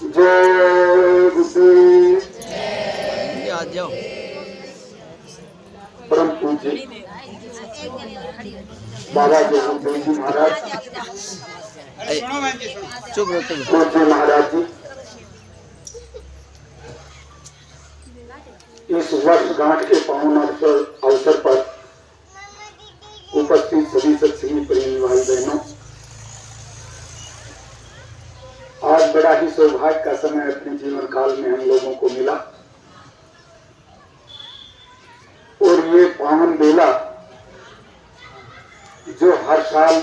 जय गुरुदेव। आ जाओ। परम पूज्य बाबा गुरुदेव जी महाराज, चुप रहो पूज्य महाराज जी, इस वर्षगांठ के पावन अवसर पर उपस्थित सभी सत्संगी प्रेमी भाई बहनों, आज बड़ा ही सौभाग्य का समय अपने जीवन काल में हम लोगों को मिला और ये पावन बेला जो हर साल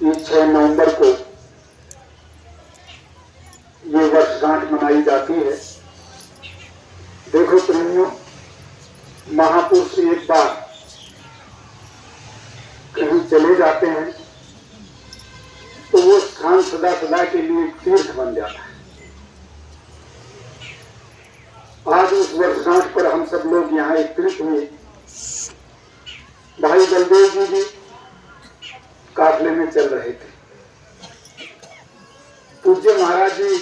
इस 6 नवंबर को ये वर्षगांठ मनाई जाती है। देखो प्रेमियों, महापुरुष एक बार कहीं चले जाते हैं तो वो स्थान सदा सदा के लिए तीर्थ बन जाता है। आज उस वर्षगांठ पर हम सब लोग यहाँ एकत्रित हुए। भाई बलदेव जी भी काफले में चल रहे थे। पूज्य महाराज जी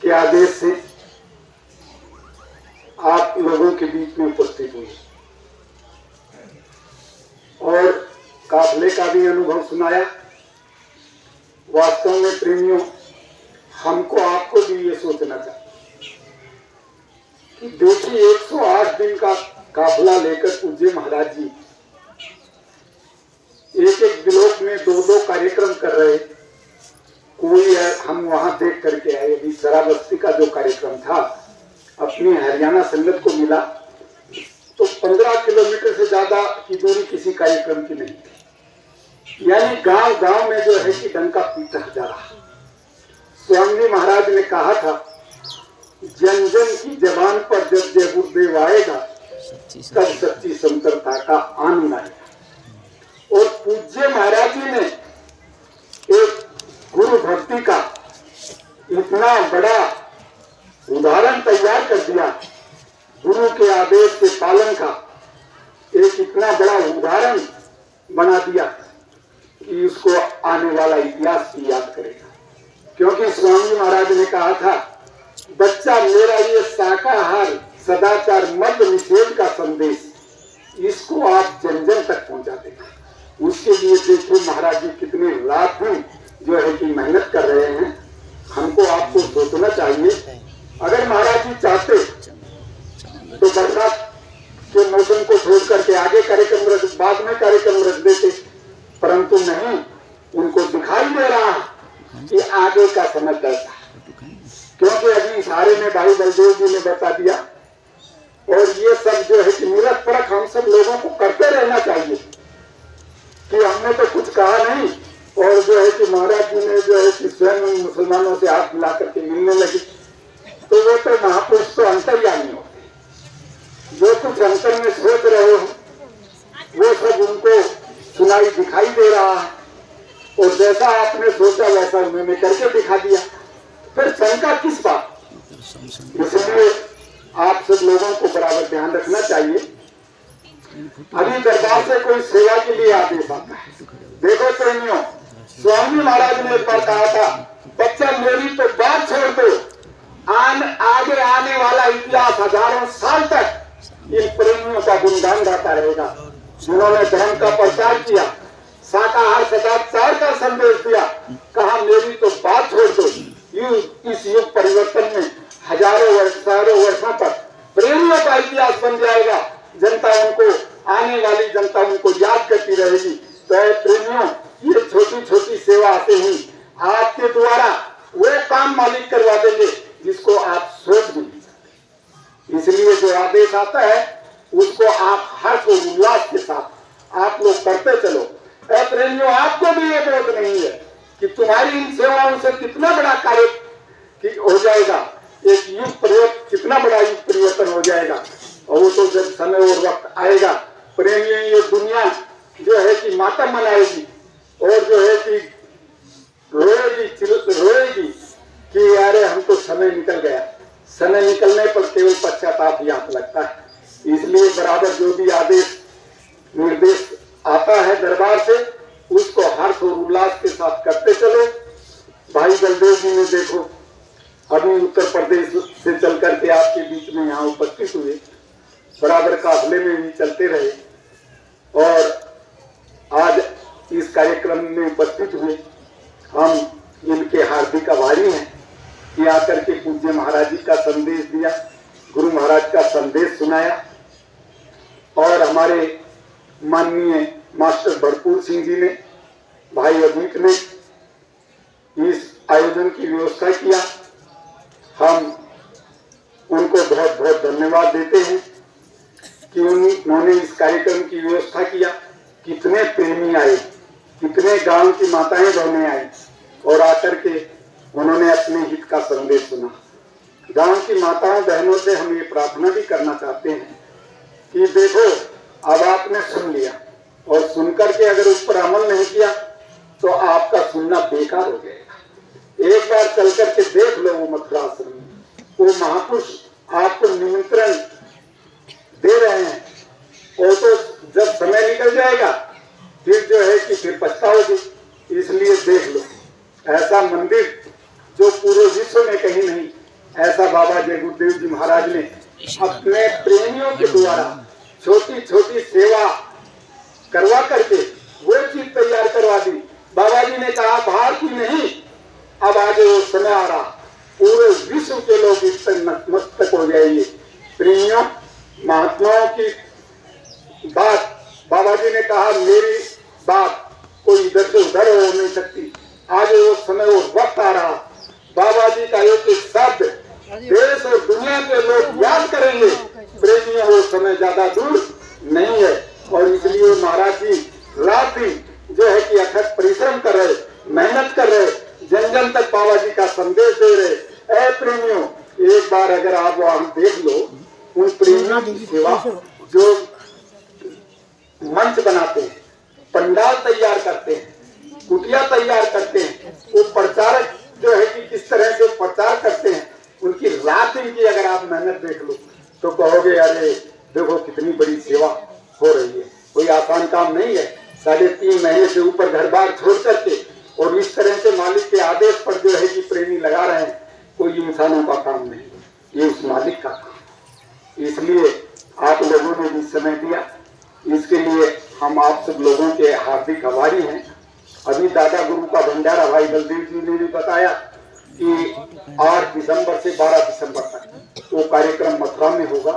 के आदेश से आप लोगों के बीच में उपस्थित हुए और काफले का भी अनुभव सुनाया। वास्तव में प्रेमियों, हमको आपको भी ये सोचना चाहिए कि देखिए 108 दिन का काफला लेकर पूज्य महाराज जी एक एक ब्लॉक में 2-2 कार्यक्रम कर रहे। कोई हम वहां देख करके आए। अभी शराबस्ती का जो कार्यक्रम था, अपनी हरियाणा संगत को मिला तो 15 किलोमीटर से ज्यादा की दूरी किसी कार्यक्रम की नहीं थी। यानी गांव गांव में जो है कि डंका पीटा जा रहा। स्वामी महाराज ने कहा था, जन जन की जबान पर जब जय गुरुदेव आएगा तब सच्ची संतरता का आनंद आएगा। और पूज्य महाराज जी ने एक गुरु भक्ति का इतना बड़ा उदाहरण तैयार कर दिया, गुरु के आदेश के पालन का एक इतना बड़ा उदाहरण बना दिया कि उसको आने वाला इतिहास भी याद करेगा। क्योंकि स्वामी महाराज ने कहा था, बच्चा मेरा ये शाकाहार सदाचार मद निषेध का संदेश, इसको आप जन जन तक पहुंचा देना। उसके लिए देखो महाराज जी कितने रात दिन जो है कि मेहनत कर रहे हैं। हमको आपको सोचना चाहिए, अगर महाराज जी चाहते तो बरसात के मौसम को छोड़ करके आगे कार्यक्रम रख, बाद में कार्यक्रम रख देते, परंतु नहीं, उनको दिखाई दे रहा कि आगे का समय कैसा है। क्योंकि अभी सारे में भाई बलदेव जी ने बता दिया और ये सब जो है कि निरत परख हम सब लोगों को करते रहना चाहिए कि हमने तो कुछ कहा नहीं और जो है कि महाराज जी ने जो है कि स्वयं मुसलमानों से हाथ मिला करके मिलने लगी। तो वो तो महापुरुष तो अंतर्यामी होते, जो कुछ अंतर में सोच रहे हो वो सब उनको सुनाई दिखाई दे रहा है और जैसा आपने सोचा वैसा उन्होंने करके दिखा दिया। फिर शंका किस बात? इसलिए आप सब लोगों को बराबर ध्यान रखना चाहिए। अभी दरबार से कोई सेवा के लिए आदेश आता है। देखो प्रेमियों, स्वामी महाराज ने एक बार कहा था, बच्चा मेरी तो बात छोड़ दो, आगे आने वाला इतिहास हजारों साल तक इन प्रेमियों का गुणगान गाता रहेगा, जिन्होंने धर्म का प्रचार किया, शाकाहार सदाचार का संदेश दिया। कहा मेरी तो बात छोड़ दो। इस युग परिवर्तन में हजारों वर्षों तक प्रेमियों का इतिहास बन जाएगा। जनता उनको, आने वाली जनता उनको याद करती रहेगी। तो प्रेमियों, ये छोटी छोटी सेवा से ही आपके द्वारा वो काम मालिक करवा देंगे जिसको आप सोच भी नहीं सकते। इसलिए जो आदेश आता है उसको आप हर्ष और उल्लास के साथ आप लोग करते चलो। प्रेमियों, आपको भी ये बोध नहीं है कि तुम्हारी इन सेवाओं से कितना बड़ा कार्य हो जाएगा, एक युग परिवर्तन, कितना बड़ा युग परिवर्तन हो जाएगा। और वो तो जब समय और वक्त आएगा प्रेमियों, ये दुनिया जो है कि मातम मनाएगी और जो है कि रोएगी कि अरे हम तो समय निकल गया। समय निकलने पर केवल पश्चाताप ही हाथ लगता है। इसलिए बराबर जो भी आदेश निर्देश आता है दरबार से, उसको हर्ष और उल्लास के साथ करते चलो। भाई बलदेव जी ने देखो अभी उत्तर प्रदेश से चल करके आपके बीच में यहाँ उपस्थित हुए, बराबर काफिले में भी चलते रहे और आज इस कार्यक्रम में उपस्थित हुए। हम इनके हार्दिक आभारी हैं कि आकर के पूज्य महाराज जी का संदेश दिया, गुरु महाराज का संदेश सुनाया और हमारे माननीय मास्टर भरपूर सिंह जी ने, भाई अजीत ने इस आयोजन की व्यवस्था किया। हम उनको बहुत बहुत धन्यवाद देते हैं कि उन्होंने इस कार्यक्रम की व्यवस्था किया। कितने प्रेमी आए, कितने गांव की माताएं बहनें आई और आकर के उन्होंने अपने हित का संदेश सुना। गांव की माताओं बहनों से हम ये प्रार्थना भी करना चाहते हैं कि देखो अब आपने सुन लिया और सुनकर के अगर उस पर अमल नहीं किया तो आपका सुनना बेकार हो जाएगा। एक बार चल करके देख लो वो मथुरा आश्रम में, वो महापुरुष आपको निमंत्रण दे रहे हैं और तो जब समय निकल जाएगा फिर जो है कि फिर पछताओगे। इसलिए देख लो, ऐसा मंदिर जो पूरे विश्व में कहीं नहीं, ऐसा बाबा जय गुरुदेव जी महाराज ने अपने प्रेमियों के द्वारा छोटी छोटी सेवा करवा करके वो चीज तैयार करवा दी। बाबा जी ने कहा बाहर की नहीं, अब आगे वो समय आ रहा, पूरे विश्व के लोग इस पर नतमस्तक हो जाएंगे। प्रेमियों, महात्माओं की बात बाबा जी ने कहा मेरी बात कोई इधर से उधर हो नहीं सकती। आगे वो समय, वो वक्त आ रहा, बाबा जी का एक एक शब्द देश और दुनिया के लोग याद करेंगे। प्रेमियों, वो समय ज्यादा दूर नहीं है और इसलिए महाराज जी रात दिन जो है कि अथक परिश्रम कर रहे, मेहनत कर रहे, जन जन तक बाबा जी का संदेश दे रहे। ऐ प्रेमियों, एक बार अगर आप वहां देख लो, उन प्रेमियों की सेवा जो मंच बनाते हैं, पंडाल तैयार करते हैं, कुटिया तैयार करते हैं, वो प्रचारक जो है कि किस तरह से प्रचार करते हैं, उनकी रात दिन की अगर आप मेहनत देख लो तो कहोगे अरे देखो कितनी बड़ी सेवा हो रही है। कोई आसान काम नहीं है। 3.5 महीने से ऊपर घर बार छोड़ करके और इस तरह से मालिक के आदेश पर जो है कि प्रेमी लगा रहे हैं, कोई इंसानों का काम नहीं, ये उस मालिक का काम। इसलिए आप लोगों ने भी समय दिया, इसके लिए हम आप सब लोगों के हार्दिक आभारी हैं। अभी दादा गुरु का भंडारा भाई बलदेव जी ने भी बताया कि 8 दिसंबर से 12 दिसंबर तक वो कार्यक्रम मथुरा में होगा।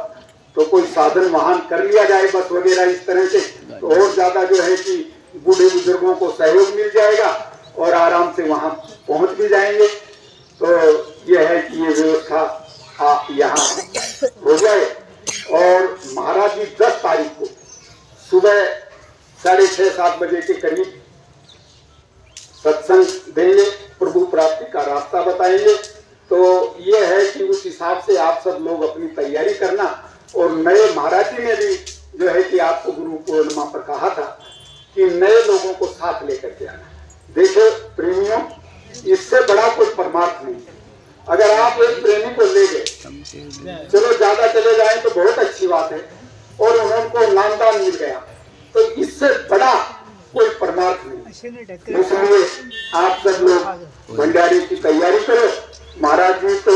तो कोई साधन वाहन कर लिया जाए, बस वगैरह इस तरह से, तो और ज्यादा जो है कि बूढ़े बुजुर्गों को सहयोग मिल जाएगा और आराम से वहां पहुंच भी जाएंगे। तो यह है कि ये व्यवस्था आप यहाँ हो जाए और महाराज जी 10 तारीख को सुबह 6:30-7 बजे के करीब सत्संग देंगे, प्रभु प्राप्ति का रास्ता बताएंगे। तो ये है कि उस हिसाब से आप सब लोग अपनी तैयारी करना। और नए महाराज जी ने भी जो है कि आपको गुरु पूर्णिमा पर कहा था कि नए लोगों को साथ लेकर के आना। देखो प्रेमियों, इससे बड़ा कोई परमार्थ नहीं है। अगर आप एक प्रेमी को ले गए, चलो ज्यादा चले जाए तो बहुत अच्छी बात है और उनको नामदान मिल गया, तो इससे बड़ा कोई परमार्थ नहीं। इसलिए आप सब लोग भंडारे की तैयारी करो। महाराज जी तो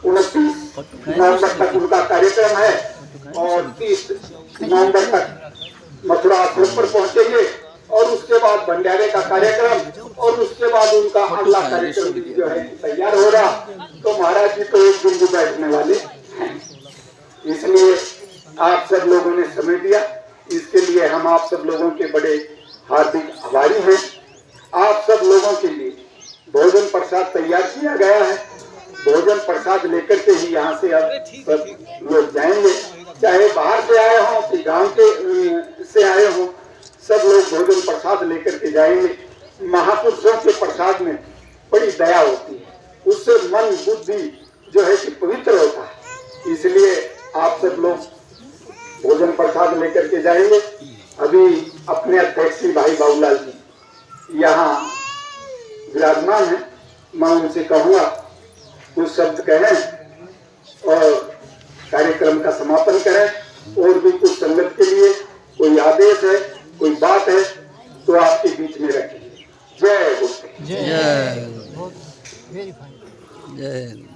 29 नवंबर तक उनका कार्यक्रम है और 30 नवंबर तक मथुरा आश्रम पर पहुंचेंगे और उसके बाद भंडारे का कार्यक्रम और उसके बाद उनका अगला कार्यक्रम भी जो है तैयार हो रहा। तो महाराज जी तो एक बिंदु बैठने वाले हैं। इसलिए आप सब लोगों ने समय दिया, इसके लिए हम आप सब लोगों के बड़े हार्दिक आभारी हैं। आप सब लोगों के लिए भोजन प्रसाद तैयार किया गया है। भोजन प्रसाद लेकर के ही यहाँ से अब सब लोग जाएंगे, चाहे बाहर से आए हों कि गांव के से आए हों, सब लोग भोजन प्रसाद लेकर के जाएंगे। महापुरुषों के प्रसाद में बड़ी दया होती है, उससे मन बुद्धि जो है कि पवित्र होता है। इसलिए आप सब लोग भोजन प्रसाद लेकर के जाएंगे। अभी अपने अध्यक्ष भाई बाबूलाल जी यहाँ विराजमान है, मैं उनसे कहूँगा कुछ शब्द कहें और कार्यक्रम का समापन करें। और भी कुछ संगत के लिए कोई आदेश है, कोई बात है तो आपके बीच में रखेंगे। जय गुरु। जय। जय हिंद।